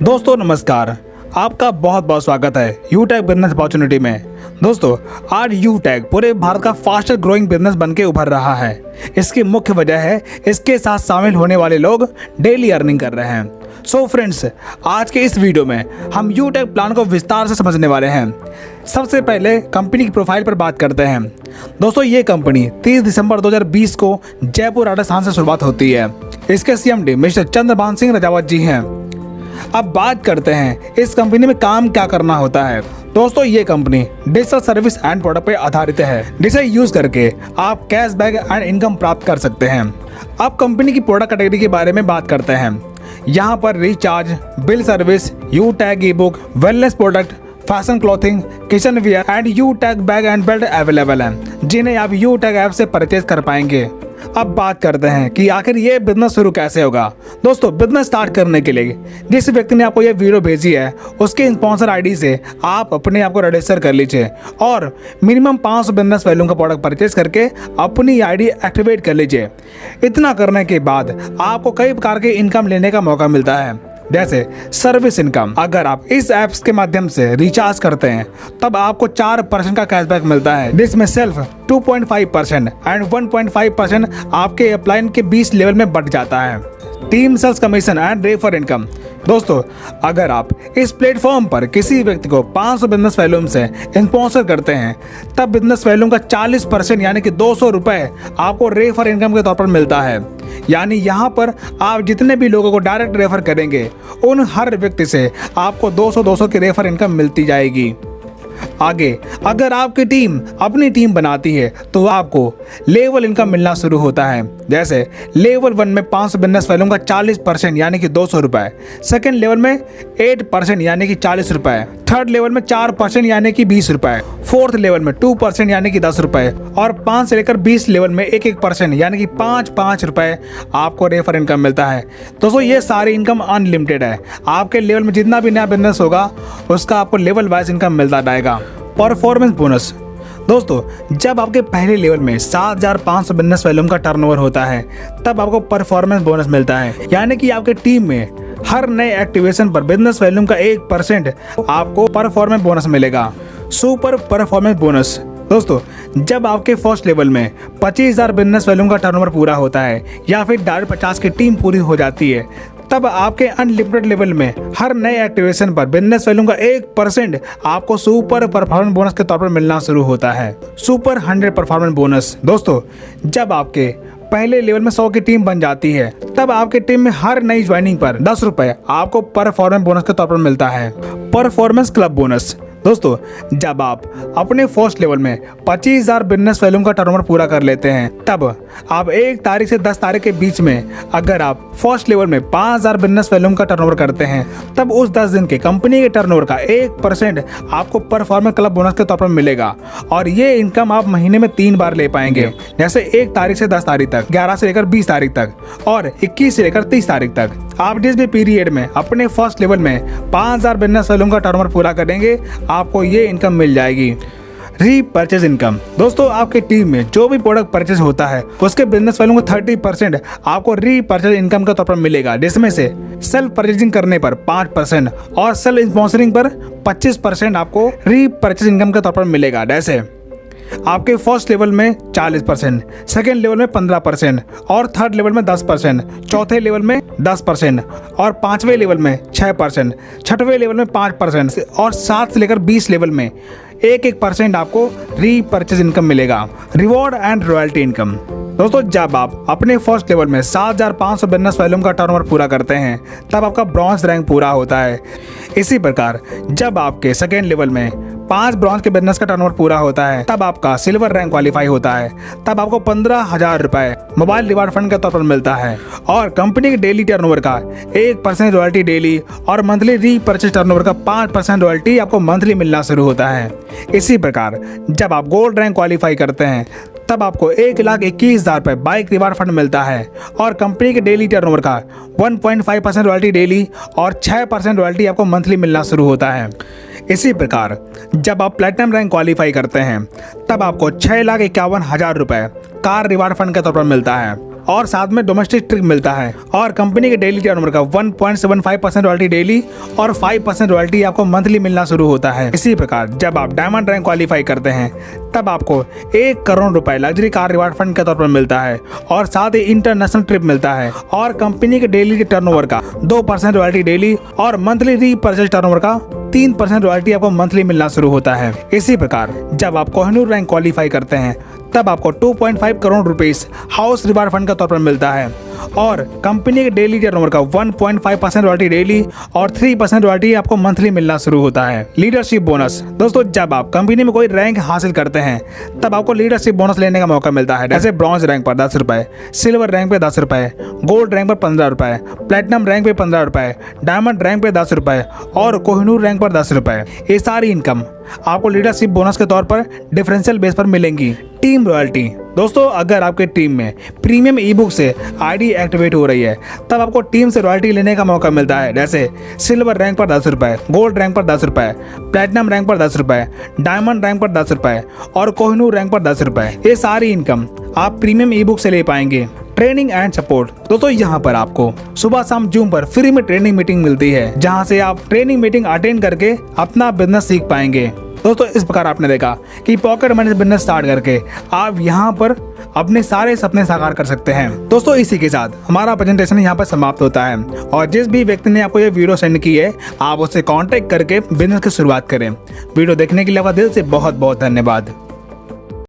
दोस्तों नमस्कार, आपका बहुत बहुत स्वागत है यूटेक बिजनेस अपॉर्चुनिटी में। दोस्तों आज यूटेक पूरे भारत का फास्टर ग्रोइंग बिजनेस बनके उभर रहा है। इसकी मुख्य वजह है इसके साथ शामिल होने वाले लोग डेली अर्निंग कर रहे हैं। सो फ्रेंड्स, आज के इस वीडियो में हम यूटेक प्लान को विस्तार से समझने वाले हैं। सबसे पहले कंपनी की प्रोफाइल पर बात करते हैं। दोस्तों ये कंपनी 30 दिसंबर 2020 को जयपुर राजस्थान से शुरुआत होती है। इसके सीएमडी मिस्टर चंद्रभान सिंह राजावत जी हैं। अब बात करते हैं इस कंपनी में काम क्या करना होता है। दोस्तों ये company digital service and product पर आधारित है, जिसे यूज करके आप कैशबैक एंड इनकम प्राप्त कर सकते हैं। अब कंपनी की प्रोडक्ट कैटेगरी के बारे में बात करते हैं। यहाँ पर recharge, bill service, यूटेक E book, wellness product, fashion clothing, kitchen wear and यूटेक bag and belt available हैं, जिन्हें आप यूटेक ऐप से परचेज कर पाएंगे। अब बात करते हैं कि आखिर ये बिजनेस शुरू कैसे होगा। दोस्तों बिजनेस स्टार्ट करने के लिए जिस व्यक्ति ने आपको ये वीडियो भेजी है उसके स्पॉन्सर आईडी से आप अपने आप को रजिस्टर कर लीजिए और मिनिमम 500 बिजनेस वैल्यू का प्रोडक्ट परचेज करके अपनी आईडी एक्टिवेट कर लीजिए। इतना करने के बाद आपको कई प्रकार के इनकम लेने का मौका मिलता है, जैसे सर्विस इनकम। अगर आप इस ऐप्स के माध्यम से रिचार्ज करते हैं तब आपको 4% का कैशबैक मिलता है, जिसमें सेल्फ 2.5% एंड 1.5% आपके अपलाइन के 20 लेवल में बढ़ जाता है। Team sales commission and refer income. दोस्तों अगर आप इस प्लेटफॉर्म पर किसी व्यक्ति को 500 बिजनेस वैल्यूम से स्पॉन्सर करते हैं तब बिजनेस वैल्यूम का 40% यानी कि 200 रुपए आपको रेफर इनकम के तौर पर मिलता है। यानी यहाँ पर आप जितने भी लोगों को डायरेक्ट रेफर करेंगे उन हर व्यक्ति से आपको 200 की रेफर इनकम मिलती जाएगी। आगे अगर आपकी टीम अपनी टीम बनाती है तो आपको लेवल इनकम मिलना शुरू होता है। जैसे लेवल 1 में 500 बिजनेस वैल्यू का 40% यानी कि 200 रुपए, सेकेंड लेवल में 8% यानी कि 40 रुपए, थर्ड लेवल में 4% यानी कि 20 रुपए, फोर्थ लेवल में 2% यानी कि 10 रुपए और 5 से लेकर 20 लेवल में 1% यानी कि 5 रुपए आपको रेफर इनकम मिलता है। दोस्तों ये सारी इनकम अनलिमिटेड है। आपके लेवल में जितना भी नया बिजनेस होगा उसका आपको लेवल वाइज इनकम मिलता जाएगा। Performance bonus. दोस्तों जब आपके पहले लेवल में 7,500 बिजनेस वैल्यूम का टर्नओवर होता है तब आपको परफॉर्मेंस बोनस मिलता है, यानी कि आपके टीम में हर नए एक्टिवेशन पर बिजनेस वैल्यूम का 1% आपको परफॉर्मेंस बोनस मिलेगा। Super performance bonus. दोस्तों जब आपके फर्स्ट लेवल में 25,000 बिजनेस वैल्यूम का टर्नओवर पूरा होता है या फिर 50 की टीम पूरी हो जाती है तब आपके अनलिमिटेड लेवल में हर नए एक्टिवेशन पर बिजनेस वैल्यू का 1% आपको सुपर परफॉर्मेंस बोनस के तौर पर मिलना शुरू होता है। Super 100 performance bonus. दोस्तों जब आपके पहले लेवल में 100 की टीम बन जाती है तब आपके टीम में हर नई ज्वाइनिंग पर 10 रुपए आपको परफॉर्मेंस बोनस के तौर पर मिलता है। Performance club bonus. दोस्तों जब आप अपने फर्स्ट लेवल में 25,000 बिजनेस वैल्यूम का टर्नओवर पूरा कर लेते हैं तब आप 1 तारीख से 10 तारीख के बीच में अगर आप फर्स्ट लेवल में 5,000 बिजनेस वैल्यूम का टर्नओवर करते हैं तब उस 10 दिन के कंपनी के टर्नओवर का 1% आपको परफॉर्मेंस क्लब बोनस के तौर पर मिलेगा और ये इनकम आप महीने में 3 बार ले पाएंगे, जैसे 1 तारीख से 10 तारीख तक, 11 से लेकर 20 तारीख तक और 21 से लेकर 30 तारीख तक। आप जिस भी पीरियड में अपने फर्स्ट लेवल में 5,000 बिजनेस वैल्यूम का टर्नओवर पूरा करेंगे आपको ये इनकम मिल जाएगी। Repurchase income. दोस्तों आपकी टीम में जो भी प्रोडक्ट परचेज होता है उसके बिजनेस वैल्यू का 30% आपको रीपरचेज इनकम के तौर पर मिलेगा, जिसमें से सेल्फ परचेजिंग करने पर 5% और सेल्फ स्पॉन्सरिंग पर 25% आपको रीपरचेज इनकम के तौर पर मिलेगा। जैसे आपके फर्स्ट लेवल में 40%, सेकेंड लेवल में 15% और थर्ड लेवल में 10%, चौथे लेवल में 10% और 5वें लेवल में 6%, छठवें लेवल में 5% और 7 से लेकर 20 लेवल में 1% आपको रीपरचेज इनकम मिलेगा। Reward and royalty income. दोस्तों जब आप अपने फर्स्ट लेवल में 7,500 बिजनेस वैल्यूम का टर्नओवर पूरा करते हैं तब आपका ब्रॉन्ज रैंक पूरा होता है। इसी प्रकार जब आपके सेकेंड लेवल में 5 ब्रॉन्ज के बिजनेस का टर्नओवर पूरा होता है तब आपका सिल्वर रैंक क्वालिफाई होता है, तब आपको 15,000 रुपए मोबाइल रिवार्ड फंड के तौर पर मिलता है और कंपनी के डेली टर्नओवर का 1% रॉयल्टी डेली और मंथली रीपरचेज टर्नओवर का 5% रॉयल्टी आपको मंथली मिलना शुरू होता है। इसी प्रकार जब आप गोल्ड रैंक क्वालिफाई करते हैं तब आपको 1,21,000 रुपए बाइक रिवार्ड फंड मिलता है और कंपनी के डेली टर्नओवर का 1.5% रॉयल्टी डेली और 6% रॉयल्टी आपको मंथली मिलना शुरू होता है। इसी प्रकार जब आप प्लेटिनम रैंक क्वालिफाई करते हैं तब आपको 6,51,000 रुपए कार रिवार्ड फंड के तौर पर मिलता है और साथ में डोमेस्टिक ट्रिप मिलता है। और कंपनी के डेली टर्नओवर का 1.75% रॉयल्टी डेली और 5% रॉयल्टी आपको मंथली मिलना शुरू होता है। इसी प्रकार जब आप डायमंड रैंक क्वालिफाई करते हैं तब आपको 1 करोड़ रुपए लग्जरी कार रिवार्ड फंड के तौर पर मिलता है और साथ ही इंटरनेशनल ट्रिप मिलता है। और कंपनी के डेली टर्नओवर का 2% रॉयल्टी डेली और मंथली रीपर्चेज टर्नओवर का 3% रॉयल्टी आपको मंथली मिलना शुरू होता है। इसी प्रकार जब आप कोहिनूर रैंक क्वालिफाई करते हैं तब आपको 2.5 crore rupees house reward fund के तौर पर मिलता है और कंपनी के डेली टर्नओवर का 1.5% रॉयल्टी डेली और 3% रॉयल्टी आपको मंथली मिलना शुरू होता है। लीडरशिप बोनस दोस्तों, जब आप कंपनी में कोई रैंक हासिल करते हैं तब आपको लीडरशिप बोनस लेने का मौका मिलता है। जैसे ब्रॉन्ज रैंक पर 10 रुपए, सिल्वर रैंक पे 10 रुपए, गोल्ड रैंक पर 15 रुपए, प्लेटिनम रैंक पे 15 रुपए, डायमंड रैंक पे 10 रुपए और कोहिनूर रैंक पर 10 रुपए। ये सारी इनकम आपको लीडरशिप बोनस के तौर पर डिफरेंशियल बेस पर मिलेंगी। टीम रॉयल्टी दोस्तों, अगर आपके टीम में प्रीमियम ई बुक से आईडी एक्टिवेट हो रही है तब आपको टीम से रॉयल्टी लेने का मौका मिलता है। जैसे सिल्वर रैंक पर 10 रुपए, गोल्ड रैंक पर 10 रुपए, प्लेटिनम रैंक पर 10 रुपए, डायमंड रैंक पर 10 रुपए और कोहिनूर रैंक पर 10 रुपए। ये सारी इनकम आप प्रीमियम ई बुक से ले पाएंगे। ट्रेनिंग एंड सपोर्ट दोस्तों, यहाँ पर आपको सुबह शाम जूम पर फ्री में ट्रेनिंग मीटिंग मिलती है जहाँ से आप ट्रेनिंग मीटिंग अटेंड करके अपना बिजनेस सीख पाएंगे। दोस्तों इस प्रकार आपने देखा कि पॉकेट मनी बिजनेस स्टार्ट करके आप यहाँ पर अपने सारे सपने साकार कर सकते हैं। दोस्तों इसी के साथ हमारा प्रेजेंटेशन यहाँ पर समाप्त होता है और जिस भी व्यक्ति ने आपको ये वीडियो सेंड की है आप उससे कांटेक्ट करके बिजनेस की शुरुआत करें। वीडियो देखने के लिए आपका दिल से बहुत बहुत धन्यवाद।